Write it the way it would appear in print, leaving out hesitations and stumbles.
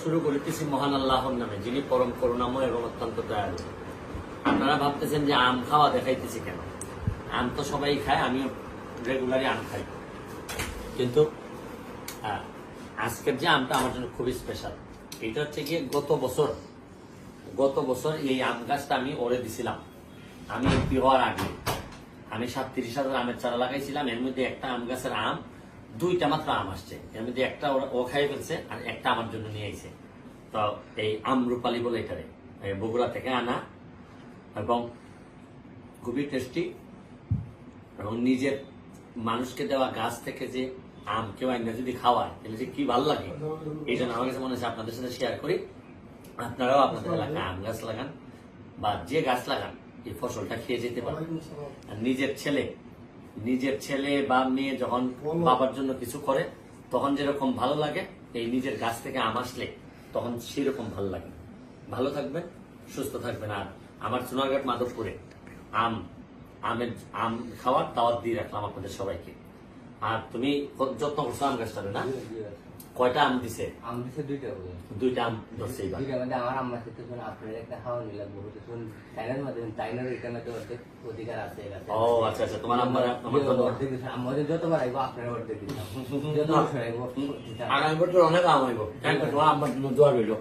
শুরু করিতেছি মহান আল্লাহর নামে, যিনি পরম করুণাময় এবং অত্যন্ত দয়ালু। আপনারা ভাবতেছেন যে আম খাওয়া দেখাইতেছি কেন? আম তো সবাই খায়, আমিও রেগুলারই আম খাই, কিন্তু আজকের যে আমটা আমার জন্য খুবই স্পেশাল। এটা হচ্ছে গিয়ে গত বছর এই আম গাছটা আমি ওরে দিছিলাম। আমি এমপি হওয়ার আগে আমি 37,000 আমের চারা লাগাইছিলাম। এর মধ্যে একটা আম গাছের আম, 2টা মাত্র আম আসছে। এর মধ্যে একটা ও খাই ফেলছে আর একটা আমার জন্য নিয়ে আইছে। তো এই আমরুপালি বলে এটারে বগুড়া থেকে আনা, এবং খুবই টেস্টি, এবং নিজের মানুষকে দেওয়া গাছ থেকে যে আম কেউ আইনা যদি খাওয়ায় তাহলে যে কি ভালো লাগে, এই জন্য আমার কাছে মনে হচ্ছে আপনাদের সাথে শেয়ার করি। আপনারাও আপনাদের এলাকায় আম গাছ লাগান বা যে গাছ লাগান, এই ফসলটা খেয়ে যেতে পারেন। আর নিজের ছেলে বা মেয়ে যখন বাবার জন্য কিছু করে তখন যেরকম ভালো লাগে, এই নিজের গাছ থেকে আম আসলে তখন সেরকম ভালো লাগে। ভালো থাকবেন, সুস্থ থাকবেন। আর আমার সোনারঘাট মাধবপুরে আম খাওয়ার দাওয়াত দিয়ে রাখলাম আপনাদের সবাইকে। আর তুমি যত্ন করছো আম গাছটারে না? কয়টা আম দিছে? আম দিছে 2টা। 2টা আম ধরছে এবার। 2টা মধ্যে আমার আম্মা সাথে শুন আপনার একটা খাওয়া নিলাম বহুত শুন তাইনার মধ্যে তাইনার এটা মধ্যে অধিকার আছে। ও আচ্ছা আচ্ছা, তোমার আম্মার আমার আমাদের যতবার আইবো আপনার অর্ধেক দিলাম, যত বছর আইবো আগামী বছর অনেক আম আইব। তোমার আম্মার জন্য দোয়া রইল।